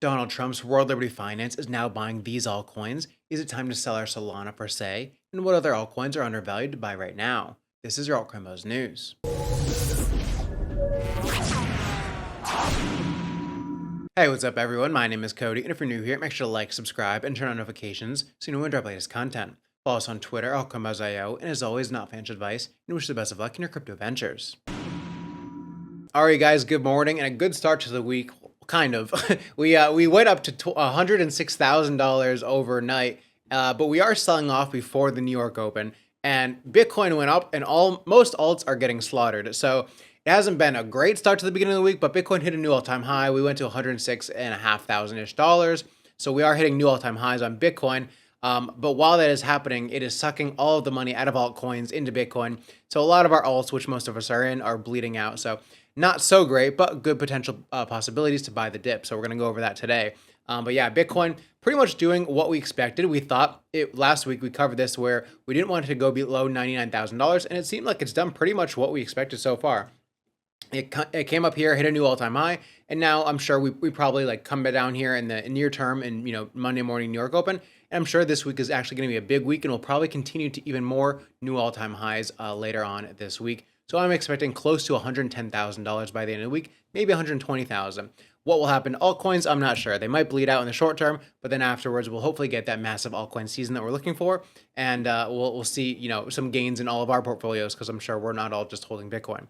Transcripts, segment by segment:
Donald Trump's World Liberty Finance is now buying these altcoins. Is it time to sell our Solana per se? And what other altcoins are undervalued to buy right now? This is your Altcoin Buzz News. Hey, what's up everyone? My name is Cody, and if you're new here, make sure to like, subscribe, and turn on notifications so you know when we drop latest content. Follow us on Twitter, AltcoinBuzz.io, and as always, not financial advice, and wish you the best of luck in your crypto ventures. Alright guys, good morning, and a good start to the week. Kind of. we went up to $106,000 overnight, but we are selling off before the New York Open, and Bitcoin went up, and most alts are getting slaughtered. So it hasn't been a great start to the beginning of the week, but Bitcoin hit a new all-time high. We went to $106,500-ish. So we are hitting new all-time highs on Bitcoin. But while that is happening, it is sucking all of the money out of altcoins into Bitcoin. So a lot of our alts, which most of us are in, are bleeding out. So not so great, but good potential possibilities to buy the dip. So we're going to go over that today. But yeah, Bitcoin pretty much doing what we expected. We thought last week we covered this where we didn't want it to go below $99,000, and it seemed like it's done pretty much what we expected so far. It came up here, hit a new all-time high, and now I'm sure we probably like come down here in the near term and Monday morning New York Open. And I'm sure this week is actually going to be a big week, and we'll probably continue to even more new all-time highs later on this week. So I'm expecting close to $110,000 by the end of the week, maybe $120,000. What will happen to altcoins? I'm not sure. They might bleed out in the short term, but then afterwards we'll hopefully get that massive altcoin season that we're looking for, and we'll see some gains in all of our portfolios because I'm sure we're not all just holding Bitcoin.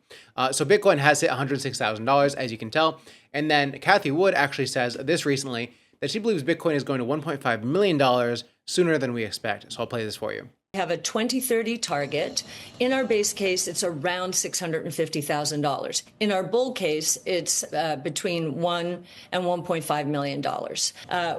So Bitcoin has hit $106,000 as you can tell, and then Cathie Wood actually says this recently that she believes Bitcoin is going to $1.5 million sooner than we expect. So I'll play this for you. We have a 2030 target. In our base case, it's around $650,000. In our bull case, it's between $1 and $1.5 million.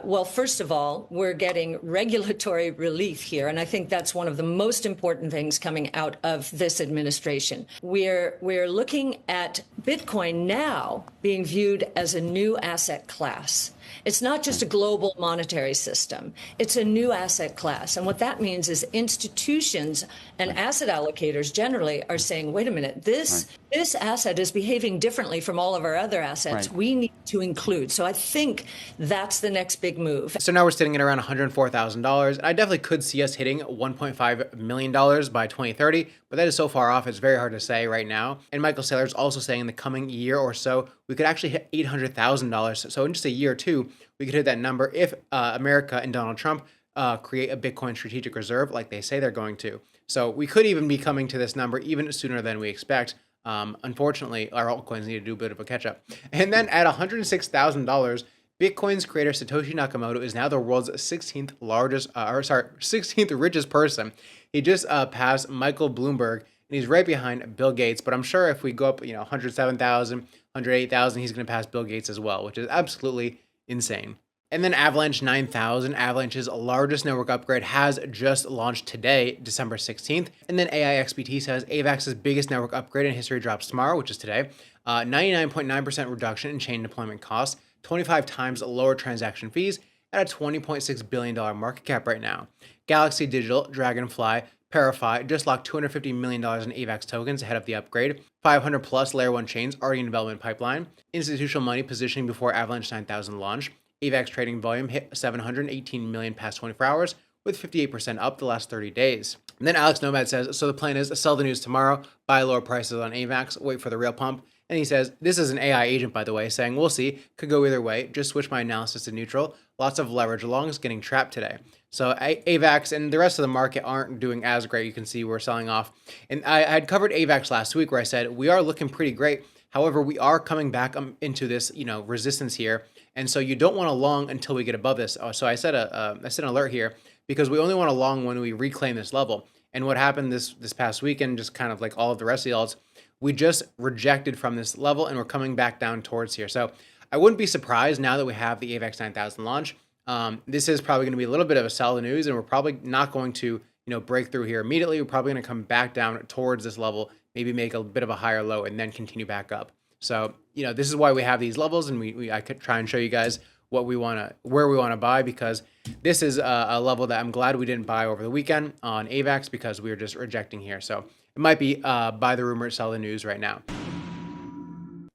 Well, first of all, we're getting regulatory relief here, and I think that's one of the most important things coming out of this administration. We're looking at Bitcoin now being viewed as a new asset class. It's not just a global monetary system. It's a new asset class. And what that means is institutions and asset allocators generally are saying, wait a minute, this asset is behaving differently from all of our other assets. We need to include. So I think that's the next big move. So now we're sitting at around $104,000. And I definitely could see us hitting $1.5 million by 2030, but that is so far off. It's very hard to say right now. And Michael Saylor is also saying in the coming year or so, we could actually hit $800,000. So in just a year or two, we could hit that number if America and Donald Trump create a Bitcoin strategic reserve like they say they're going to. So we could even be coming to this number even sooner than we expect. Unfortunately, our altcoins need to do a bit of a catch up. And then at $106,000, Bitcoin's creator Satoshi Nakamoto is now the world's 16th richest person. He just passed Michael Bloomberg, and he's right behind Bill Gates. But I'm sure if we go up, 107,000, 108,000, he's going to pass Bill Gates as well, which is absolutely insane. And then Avalanche 9000, Avalanche's largest network upgrade, has just launched today, December 16th. And then AIXBT says AVAX's biggest network upgrade in history drops tomorrow, which is today. 99.9% reduction in chain deployment costs, 25 times lower transaction fees, at a $20.6 billion market cap right now. Galaxy Digital, Dragonfly, Parify just locked $250 million in AVAX tokens ahead of the upgrade. 500 plus Layer 1 chains already in development pipeline. Institutional money positioning before Avalanche 9000 launch. AVAX trading volume hit 718 million past 24 hours, with 58% up the last 30 days. And then Alex Nomad says, so the plan is to sell the news tomorrow, buy lower prices on AVAX, wait for the real pump. And he says, this is an AI agent, by the way, saying, we'll see, could go either way, just switch my analysis to neutral. Lots of leverage longs getting trapped today. So AVAX and the rest of the market aren't doing as great. You can see we're selling off. And I had covered AVAX last week where I said, we are looking pretty great. However, we are coming back into this, resistance here. And so you don't want to long until we get above this. So I set an alert here because we only want to long when we reclaim this level. And what happened this past weekend, just kind of like all of the rest of the alts, we just rejected from this level and we're coming back down towards here. So I wouldn't be surprised now that we have the AVAX 9000 launch. This is probably going to be a little bit of a sell the news, and we're probably not going to break through here immediately. We're probably going to come back down towards this level, maybe make a bit of a higher low and then continue back up. So this is why we have these levels, and I could try and show you guys where we want to buy, because this is a level that I'm glad we didn't buy over the weekend on AVAX because we were just rejecting here. So it might be buy the rumor, sell the news right now.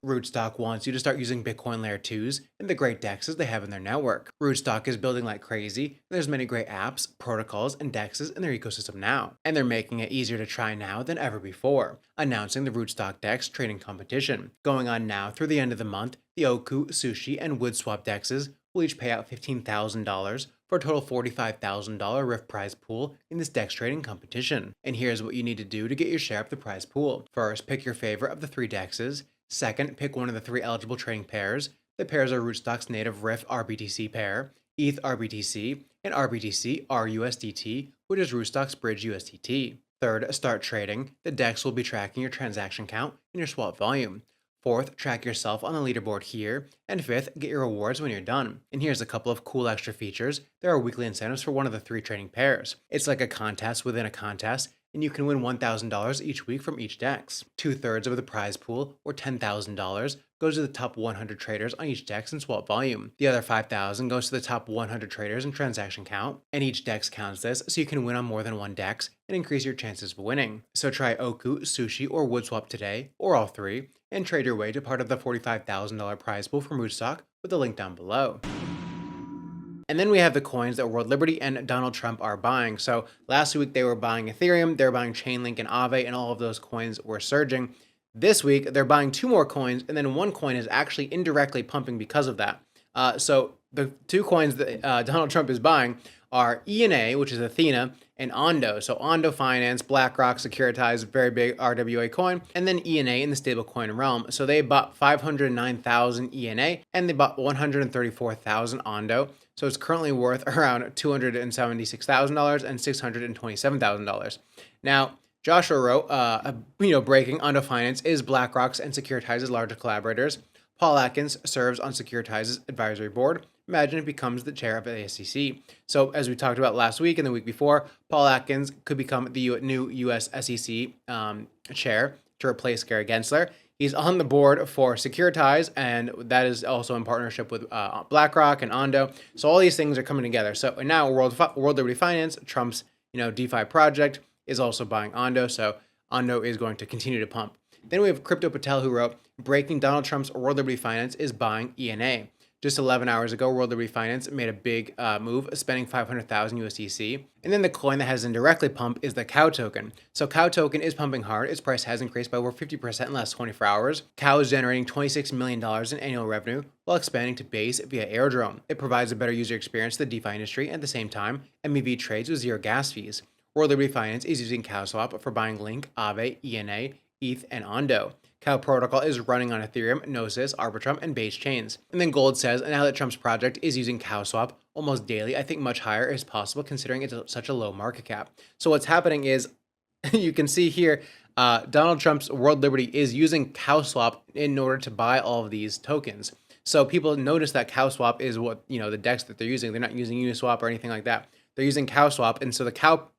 Rootstock wants you to start using Bitcoin Layer 2s and the great DEXes they have in their network. Rootstock is building like crazy, and there's many great apps, protocols, and DEXes in their ecosystem now, and they're making it easier to try now than ever before, announcing the Rootstock DEX Trading Competition. Going on now through the end of the month, the Oku, Sushi, and Woodswap DEXes will each pay out $15,000 for a total $45,000 RIF prize pool in this DEX trading competition. And here's what you need to do to get your share of the prize pool. First, pick your favorite of the 3 DEXes. Second, pick one of the 3 eligible trading pairs. The pairs are Rootstock's native RIF RBTC pair, ETH RBTC, and RBTC RUSDT, which is Rootstock's Bridge USDT. Third, start trading. The DEX will be tracking your transaction count and your swap volume. Fourth, track yourself on the leaderboard here. And fifth, get your rewards when you're done. And here's a couple of cool extra features. There are weekly incentives for one of the 3 trading pairs. It's like a contest within a contest, and you can win $1,000 each week from each DEX. 2/3 of the prize pool, or $10,000, goes to the top 100 traders on each DEX and swap volume. The other $5,000 goes to the top 100 traders in transaction count, and each DEX counts this, so you can win on more than one DEX and increase your chances of winning. So try Oku, Sushi, or Woodswap today, or all 3, and trade your way to part of the $45,000 prize pool from Rootstock with the link down below. And then we have the coins that World Liberty and Donald Trump are buying. So last week they were buying Ethereum, they were buying Chainlink and Aave, and all of those coins were surging. This week they're buying 2 more coins, and then one coin is actually indirectly pumping because of that. So the 2 coins that Donald Trump is buying are ENA, which is Athena, and Ondo. So Ondo Finance, BlackRock, Securitized, very big RWA coin, and then ENA in the stablecoin realm. So they bought 509,000 ENA, and they bought 134,000 Ondo. So it's currently worth around $276,000 and $627,000. Now, Joshua wrote, breaking Ondo Finance is BlackRock's and Securitize's largest collaborators. Paul Atkins serves on Securitize's advisory board. Imagine it becomes the chair of the SEC. So as we talked about last week and the week before, Paul Atkins could become the new US SEC chair to replace Gary Gensler. He's on the board for Securitize, and that is also in partnership with BlackRock and Ondo. So all these things are coming together. So and now World Liberty Finance, Trump's DeFi project, is also buying Ondo. So Ondo is going to continue to pump. Then we have Crypto Patel, who wrote, breaking Donald Trump's World Liberty Finance is buying ENA. Just 11 hours ago, World Liberty Finance made a big move, spending 500,000 USDC. And then the coin that has indirectly pumped is the Cow token. So Cow token is pumping hard. Its price has increased by over 50% in the last 24 hours. Cow is generating $26 million in annual revenue while expanding to base via airdrome. It provides a better user experience to the DeFi industry, and at the same time, MEV trades with 0 gas fees. World Liberty Finance is using CowSwap for buying Link, Aave, ENA, ETH, and Ondo. Cow protocol is running on Ethereum, Gnosis, Arbitrum, and Base chains. And then Gold says, now that Trump's project is using CowSwap almost daily, I think much higher is possible considering it's such a low market cap. So what's happening is, you can see here, Donald Trump's World Liberty is using CowSwap in order to buy all of these tokens. So people notice that CowSwap is what, the DEX that they're using. They're not using Uniswap or anything like that. They're using CowSwap, and so the Cow,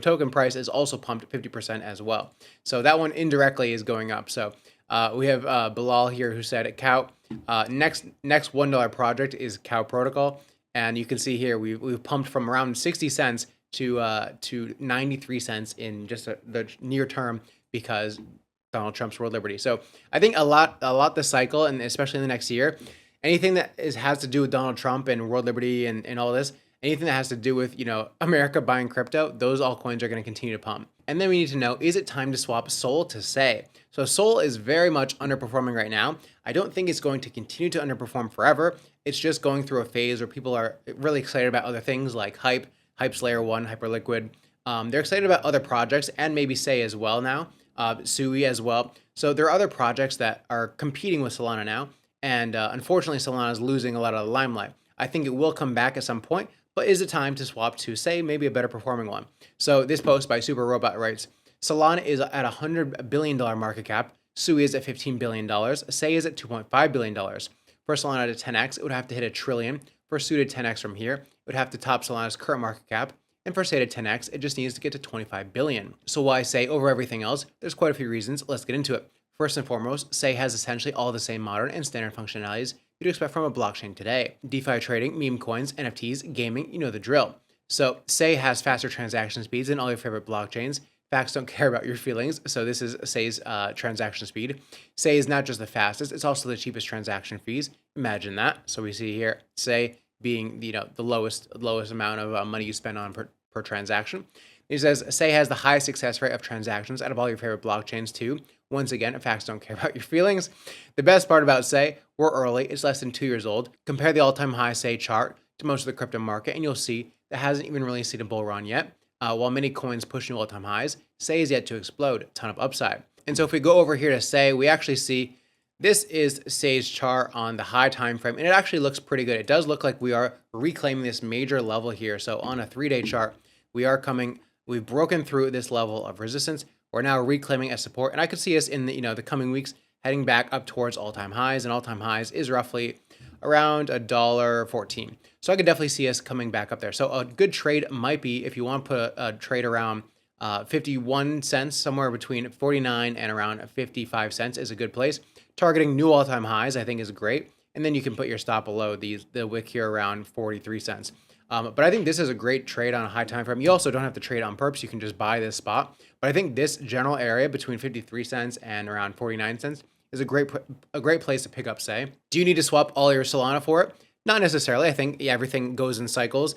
token price is also pumped 50% as well. So that one indirectly is going up. So we have Bilal here who said Cow next $1 project is Cow Protocol, and you can see here we've pumped from around 60 cents to 93 cents in just the near term because Donald Trump's World Liberty. So I think a lot this cycle, and especially in the next year, anything that has to do with Donald Trump and World Liberty and all this. Anything that has to do with, America buying crypto, those altcoins are going to continue to pump. And then we need to know, is it time to swap Sol to Sei? So Sol is very much underperforming right now. I don't think it's going to continue to underperform forever. It's just going through a phase where people are really excited about other things like Hype's Layer 1, Hyperliquid. They're excited about other projects and maybe Sei as well now, SUI as well. So there are other projects that are competing with Solana now. And unfortunately, Solana is losing a lot of the limelight. I think it will come back at some point. But is it time to swap to Sei, maybe a better performing one? So this post by Super Robot writes, Solana is at $100 billion market cap, SUI is at $15 billion, Sei is at $2.5 billion. For Solana to 10x, it would have to hit $1 trillion. For SUI to 10x from here, it would have to top Solana's current market cap. And for Sei to 10x, it just needs to get to $25 billion. So why Sei over everything else? There's quite a few reasons. Let's get into it. First and foremost, Sei has essentially all the same modern and standard functionalities you'd expect from a blockchain today. DeFi trading, meme coins, NFTs, gaming, you know the drill. So Sei has faster transaction speeds than all your favorite blockchains. facts don't care about your feelings. So this is Sei's transaction speed. Sei is not just the fastest, it's also the cheapest transaction fees. Imagine that. So we see here Sei being the lowest amount of money you spend on per transaction. It says Sei has the highest success rate of transactions out of all your favorite blockchains too. Once again, facts don't care about your feelings. The best part about Sei, we're early. It's less than 2 years old. Compare the all-time high Sei chart to most of the crypto market, and you'll see that hasn't even really seen a bull run yet. While many coins push new all-time highs, Sei is yet to explode. Ton of upside. And so if we go over here to Sei, we actually see this is Sei's chart on the high time frame, and it actually looks pretty good. It does look like we are reclaiming this major level here. So on a 3-day chart, we've broken through this level of resistance. We're now reclaiming a support, and I could see us in the coming weeks heading back up towards all-time highs, and all-time highs is roughly around $1.14. So I could definitely see us coming back up there. So a good trade might be, if you want to put a trade around 51 cents, somewhere between 49 and around 55 cents is a good place. Targeting new all-time highs, I think, is great. And then you can put your stop below the wick here around 43 cents. But I think this is a great trade on a high time frame. You also don't have to trade on purpose. You can just buy this spot. But I think this general area between 53 cents and around 49 cents is a great place to pick up Sei. Do you need to swap all your Solana for it? Not necessarily. I think everything goes in cycles.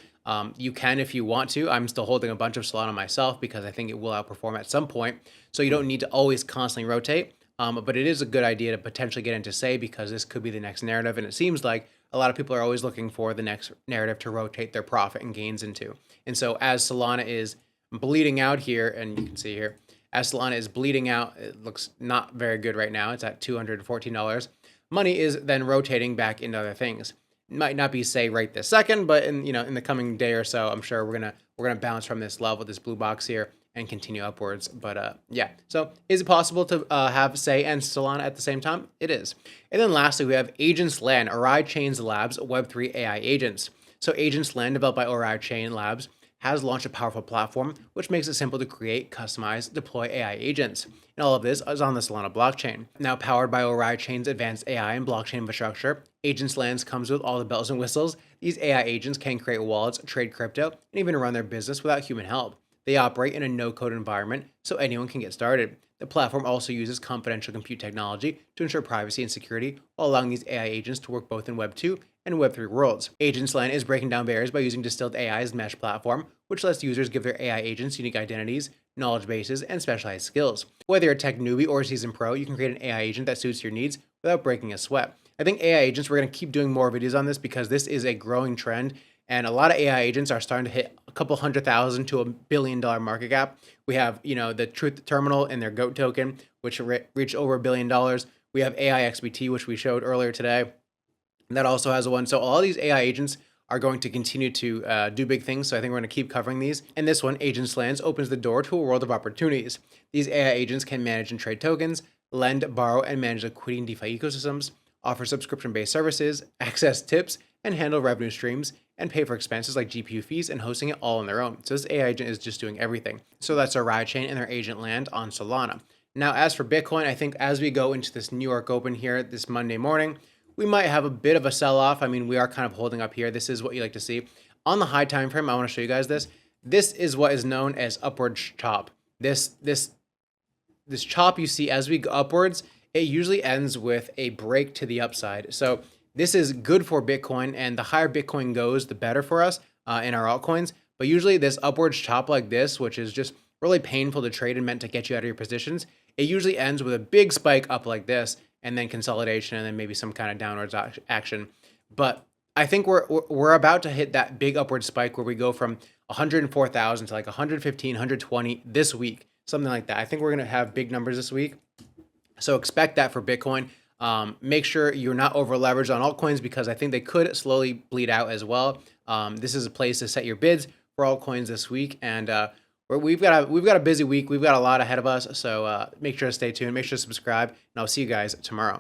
You can if you want to. I'm still holding a bunch of Solana myself because I think it will outperform at some point. So you don't need to always constantly rotate. But it is a good idea to potentially get into Sei because this could be the next narrative. And it seems like a lot of people are always looking for the next narrative to rotate their profit and gains into. And so as Solana is bleeding out here, and you can see here, as Solana is bleeding out, it looks not very good right now. It's at $214. Money is then rotating back into other things. It might not be Sei right this second, but in the coming day or so, I'm sure we're gonna bounce from this level, this blue box here, and continue upwards. But yeah, so is it possible to have Sei and Solana at the same time? It is. And then lastly, we have Agents Land, Oraichain Labs Web3 AI agents. So Agents Land, developed by Oraichain Labs, has launched a powerful platform which makes it simple to create, customize, deploy AI agents. And all of this is on the Solana blockchain. Now powered by Oraichain's advanced AI and blockchain infrastructure, Agents Land comes with all the bells and whistles. These AI agents can create wallets, trade crypto, and even run their business without human help. They operate in a no-code environment, so anyone can get started. The platform also uses confidential compute technology to ensure privacy and security, while allowing these AI agents to work both in Web 2 and Web 3 worlds. Agents Land is breaking down barriers by using Distilled AI's mesh platform, which lets users give their AI agents unique identities, knowledge bases, and specialized skills. Whether you're a tech newbie or a seasoned pro, you can create an AI agent that suits your needs without breaking a sweat. I think AI agents, we're going to keep doing more videos on this because this is a growing trend. And a lot of AI agents are starting to hit a couple $100,000 to $1 billion market cap. We have, the Truth Terminal and their GOAT token, which reached over $1 billion. We have AI XBT, which we showed earlier today. And that also has one. So all these AI agents are going to continue to do big things. So I think we're going to keep covering these. And this one, Agents Lands, opens the door to a world of opportunities. These AI agents can manage and trade tokens, lend, borrow, and manage liquidity in DeFi ecosystems, offer subscription-based services, access tips, and handle revenue streams, and pay for expenses like GPU fees and hosting it all on their own. So this AI agent is just doing everything. So that's Oraichain and their Agent Land on Solana. Now, as for Bitcoin, I think as we go into this New York Open here this Monday morning, we might have a bit of a sell-off. I mean, we are kind of holding up here. This is what you like to see. On the high time frame, I want to show you guys this. This is what is known as upward chop. This chop you see as we go upwards, it usually ends with a break to the upside. So this is good for Bitcoin, and the higher Bitcoin goes, the better for us in our altcoins. But usually this upwards chop like this, which is just really painful to trade and meant to get you out of your positions, it usually ends with a big spike up like this, and then consolidation, and then maybe some kind of downwards action. But I think we're about to hit that big upward spike where we go from 104,000 to like 115, 120 this week, something like that. I think we're going to have big numbers this week. So expect that for Bitcoin. Make sure you're not over leveraged on altcoins because I think they could slowly bleed out as well. This is a place to set your bids for altcoins this week, and we've got a busy week. We've got a lot ahead of us, so make sure to stay tuned. Make sure to subscribe, and I'll see you guys tomorrow.